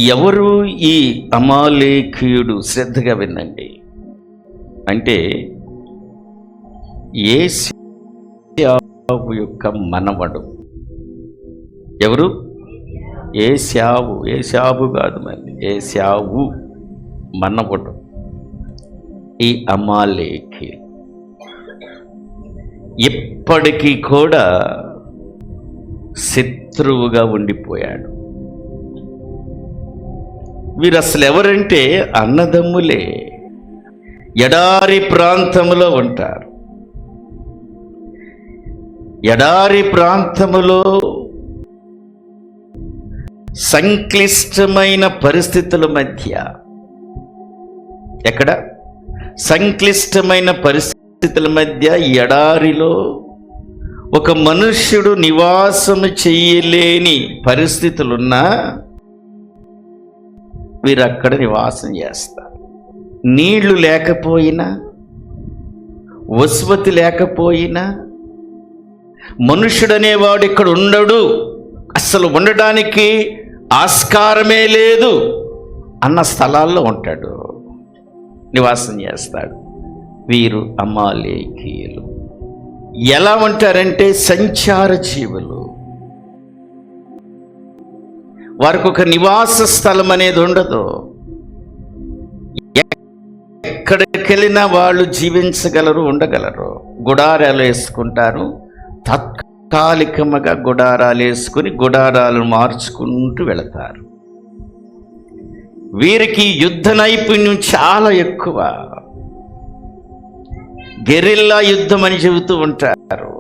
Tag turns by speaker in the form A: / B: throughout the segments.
A: ఎవరు ఈ అమాలేకీయుడు? శ్రద్ధగా వినండి. అంటే ఏశావు యొక్క మనవడు. ఎవరు? ఏశావు. ఏశావు కాదు, మరి ఏశావు మనవడు ఈ అమాలేకీ. ఇప్పటికీ కూడా శత్రువుగా ఉండిపోయాడు. వీరు అసలు ఎవరంటే అన్నదమ్ములే. ఎడారి ప్రాంతంలో ఉంటారు. ఎడారి ప్రాంతములో సంక్లిష్టమైన పరిస్థితుల మధ్య, ఎక్కడ సంక్లిష్టమైన పరిస్థితుల మధ్య ఎడారిలో ఒక మనుష్యుడు నివాసము చేయలేని పరిస్థితులున్నా వీరు అక్కడ నివాసం చేస్తారు. నీళ్లు లేకపోయినా, వసతి లేకపోయినా, మనుష్యుడనేవాడు ఇక్కడ ఉండడు, అసలు ఉండడానికి ఆస్కారమే లేదు అన్న స్థలాల్లో ఉంటాడు, నివాసం చేస్తాడు. వీరు అమాలేకీయులు. ఎలా ఉంటారంటే సంచార జీవులు. వారికి ఒక నివాస స్థలం అనేది ఉండదు. ఎక్కడికి వెళ్ళినా వాళ్ళు జీవించగలరు, ఉండగలరు. గుడారాలు వేసుకుంటారు. తాత్కాలికముగా గుడారాలు వేసుకుని గుడారాలను మార్చుకుంటూ వెళతారు. వీరికి యుద్ధ నైపుణ్యం చాలా ఎక్కువ. గెరిల్లా యుద్ధం అని చెబుతూ ఉంటారు.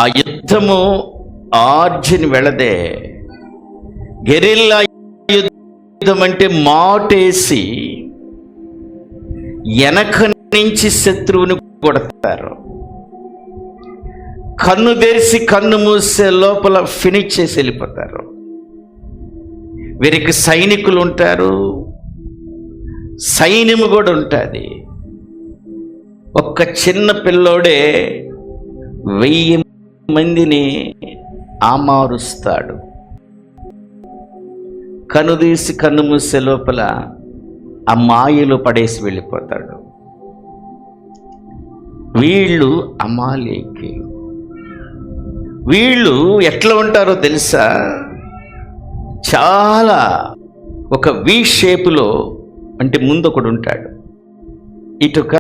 A: ఆ యుద్ధము ఆర్జిని వెళదే. గెరిల్లా యుద్ధం అంటే మాటేసి వెనక నుంచి శత్రువుని కొడతారు. కన్ను తెరిచి కన్ను మూసే లోపల ఫినిష్ చేసి వెళ్ళిపోతారు. వీరికి సైనికులు ఉంటారు, సైన్యము కూడా ఉంటుంది. ఒక్క చిన్న పిల్లోడే 1000 మందిని ఆమారుస్తాడు. కన్ను తీసి కన్ను మూసే లోపల ఆ మాయలో పడేసి వెళ్ళిపోతాడు. వీళ్ళు అమాలేకీయులు. వీళ్ళు ఎట్లా ఉంటారో తెలుసా? చాలా ఒక వి షేపులో, అంటే ముందు ఒకడు ఉంటాడు, ఇటుక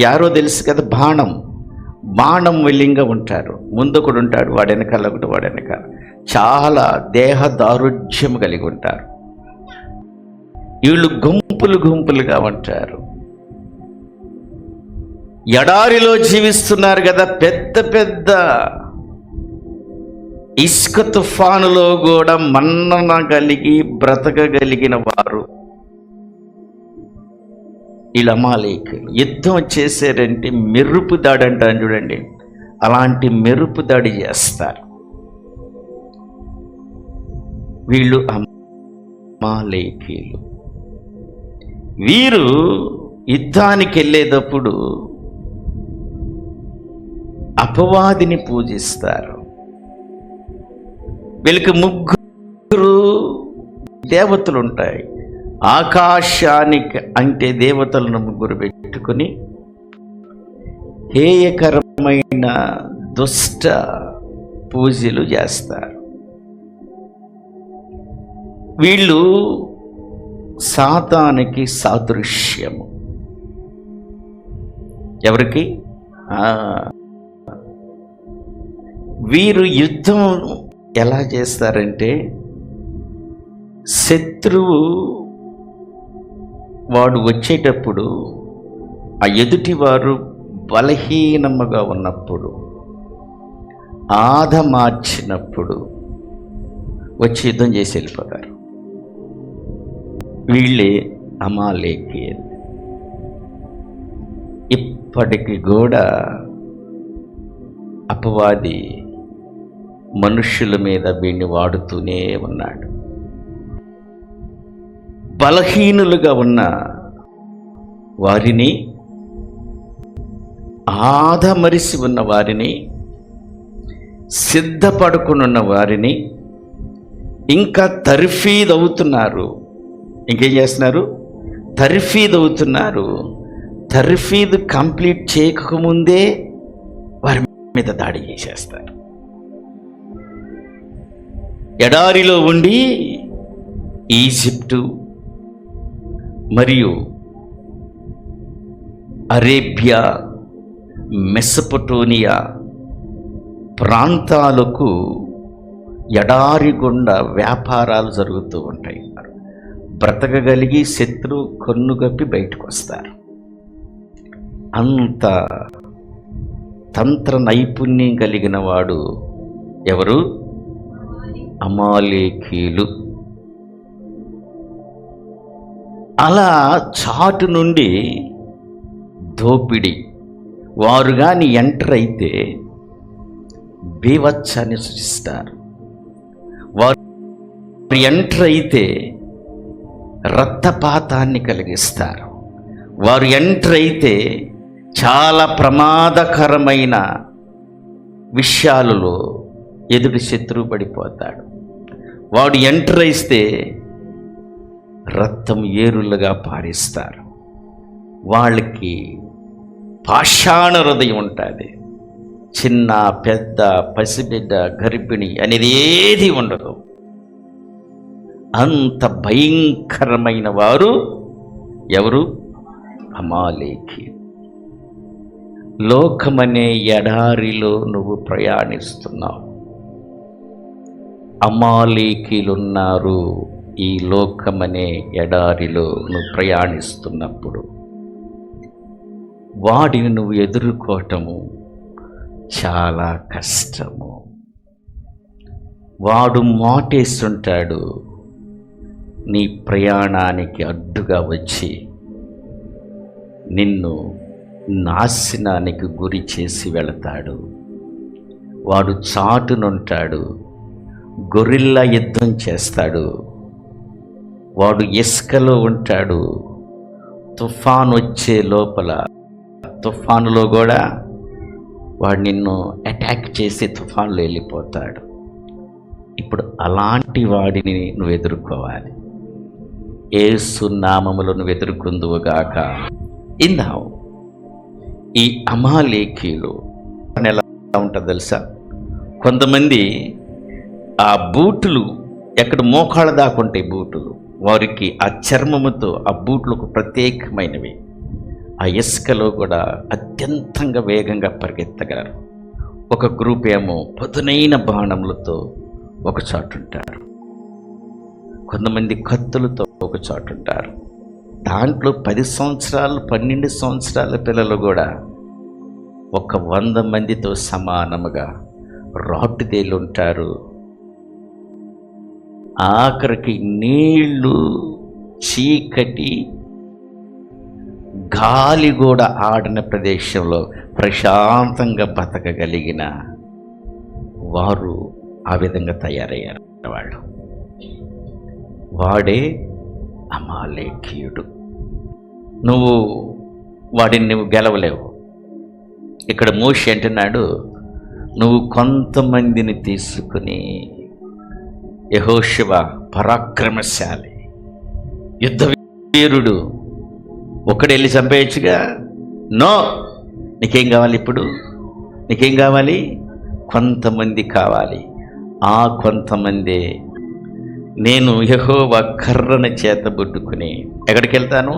A: యారో తెలుసు కదా, బాణం వెల్లింగా ఉంటారు. ముందు ఒకడు ఉంటాడు, వాడి వెనకాల ఒకటి, వాడి వెనకాల. చాలా దేహ దారుఢ్యం కలిగి ఉంటారు. వీళ్ళు గుంపులుగా ఉంటారు. ఎడారిలో జీవిస్తున్నారు కదా, పెద్ద ఇసుక తుఫానులో కూడా మన్నన కలిగి బ్రతకగలిగిన వారు వీళ్ళు అమాలేకీయులు. యుద్ధం చేశారంటే మెరుపు దాడి అంటారు చూడండి, అలాంటి మెరుపు దాడి చేస్తారు. వీళ్ళు అమాలేకీయులు. వీరు యుద్ధానికి వెళ్ళేటప్పుడు అపవాదిని పూజిస్తారు. వీళ్ళకి 3 దేవతలు ఉంటాయి. ఆకాశానికి అంటే దేవతలను 3 పెట్టుకుని హేయకరమైన దుష్ట పూజలు చేస్తారు. వీళ్ళు సాతానికి సాదృశ్యము. ఎవరికి? వీరు యుద్ధం ఎలా చేస్తారంటే, శత్రువు వాడు వచ్చేటప్పుడు, ఆ ఎదుటివారు బలహీనముగా ఉన్నప్పుడు, ఆదమార్చినప్పుడు వచ్చి యుద్ధం చేసి వెళ్ళిపోతారు. వీళ్ళే అమాలేకీయులు. ఇప్పటికి కూడా అపవాది మనుష్యుల మీద వీడిని వాడుతూనే ఉన్నాడు. బలహీనులుగా ఉన్న వారిని, ఆదమరిసి ఉన్న వారిని, సిద్ధపడుకునున్న వారిని ఇంకా తర్ఫీద్ అవుతున్నారు. ఇంకేం చేస్తున్నారు? తర్ఫీద్ అవుతున్నారు. తర్ఫీద్ కంప్లీట్ చేయకముందే వారి మీద దాడి చేసేస్తారు. ఎడారిలో ఉండి ఈజిప్టు మరియు అరేబియా, మెసొపొటేమియా ప్రాంతాలకు ఎడారి గుండా వ్యాపారాలు జరుగుతూ ఉంటాయి. బ్రతకగలిగి శత్రు కన్నుగప్పి బయటకు వస్తారు. అంత తంత్ర నైపుణ్యం కలిగిన వాడు ఎవరు? అమాలేకీలు. అలా చాటు నుండి దోపిడి, వారు కానీ ఎంటర్ అయితే బీభత్సాన్ని సృష్టిస్తారు. వారు ఎంటర్ అయితే రక్తపాతాన్ని కలిగిస్తారు. వారు ఎంటర్ అయితే చాలా ప్రమాదకరమైన విషయాలలో ఎదుటి శత్రువు పడిపోతాడు. వాడు ఎంటర్ అయితే రక్తం ఏరులుగా పారిస్తారు. వాళ్ళకి పాషాణ హృదయం ఉంటుంది. చిన్న పెద్ద, పసిబిడ్డ, గర్భిణి అనేది ఏది ఉండదు. అంత భయంకరమైన వారు ఎవరు? అమాలేకీ. లోకమనే ఎడారిలో నువ్వు ప్రయాణిస్తున్నావు. అమాలేకీలున్నారు ఈ లోకమనే ఎడారిలో నువ్వు ప్రయాణిస్తున్నప్పుడు. వాడిని నువ్వు ఎదుర్కోవటము చాలా కష్టము. వాడు మాటేస్తుంటాడు, నీ ప్రయాణానికి అడ్డుగా వచ్చి నిన్ను నాశనానికి గురి చేసి వెళతాడు. వాడు చాటునుంటాడు, గొరిల్లా యుద్ధం చేస్తాడు. వాడు ఇసుకలో ఉంటాడు. తుఫాను వచ్చే లోపల, తుఫానులో కూడా వాడు నిన్ను అటాక్ చేసి తుఫాన్లో వెళ్ళిపోతాడు. ఇప్పుడు అలాంటి వాడిని నువ్వు ఎదుర్కోవాలి. యేసు నామములో నువ్వు ఎదుర్కొందువుగాక. ఇందావు ఈ అమాలేకీలు ఎలా ఉంటుంది తెలుసా? కొంతమంది ఆ బూట్లు ఎక్కడ మోకాళ్ళ దాకా ఉంటాయి బూట్లు, వారికి ఆ చర్మముతో ఆ బూట్లకు ప్రత్యేకమైనవి. ఆ ఇసుకలో కూడా అత్యంతంగా వేగంగా పరిగెత్తగలరు. ఒక గ్రూప్ ఏమో పదునైన బాణములతో ఒక చాటు ఉంటారు. కొంతమంది కత్తులతో ఒక చాటు ఉంటారు. దాంట్లో 10 సంవత్సరాలు 12 సంవత్సరాల పిల్లలు కూడా ఒక 100 మందితో సమానముగా రాటుదేళ్ళు ఉంటారు. ఆఖరికి నీళ్లు, చీకటి, గాలి కూడా ఆడిన ప్రదేశంలో ప్రశాంతంగా బతకగలిగిన వారు ఆ విధంగా తయారయ్యారు. వాడే అమాలేకీయుడు. వాడిని నువ్వు గెలవలేవు. ఇక్కడ మోషే అంటున్నాడు, నువ్వు కొంతమందిని తీసుకుని, యెహోషువ పరాక్రమశాలి, యుద్ధ వీరుడు, ఒక్కడెళ్ళి చంపేయచ్చుగా. నో, నీకేం కావాలి? ఇప్పుడు నీకేం కావాలి? కొంతమంది కావాలి. ఆ కొంతమంది నేను యెహోవా కర్రను చేతబుట్టుకుని ఎక్కడికి వెళ్తాను?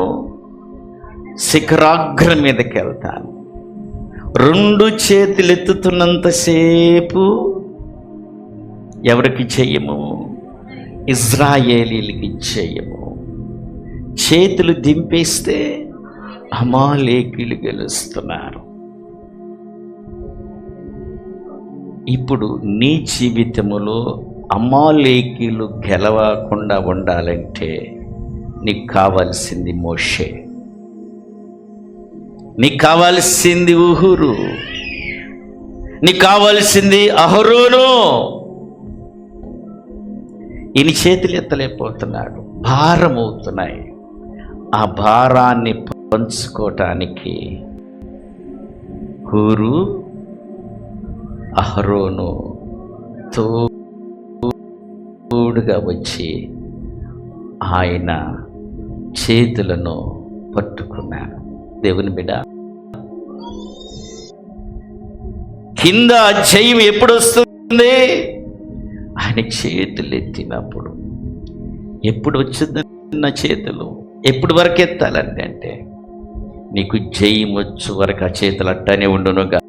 A: శిఖరాగ్రం మీదకి వెళ్తాను. 2 చేతులు ఎత్తుతున్నంతసేపు ఎవరికి చెయ్యము? ఇజ్రాయేలీలకి చెయ్యము. చేతులు దింపేస్తే అమాలేకీలు గెలుస్తున్నారు. ఇప్పుడు నీ జీవితములో అమాలేకీలు గెలవకుండా ఉండాలంటే నీకు కావాల్సింది మోషే, నీకు కావాల్సింది ఉహురు, నీకు కావాల్సింది అహరోను. ఈయన చేతులు ఎత్తలేకపోతున్నాడు, భారం అవుతున్నాయి. ఆ భారాన్ని పంచుకోవటానికి హూరు, అహరోను తోడుగా తోడుగా వచ్చి ఆయన చేతులను పట్టుకున్నాను. దేవుని బిడ్డ, కింద జయం ఎప్పుడు వస్తుంది? ఆయన చేతులు ఎత్తినప్పుడు. ఎప్పుడు వచ్చిందన్న చేతులు ఎప్పుడు వరకు ఎత్తాలండి అంటే నీకు జయం వచ్చు వరకు ఆ చేతులు అట్టానే ఉండునుగా.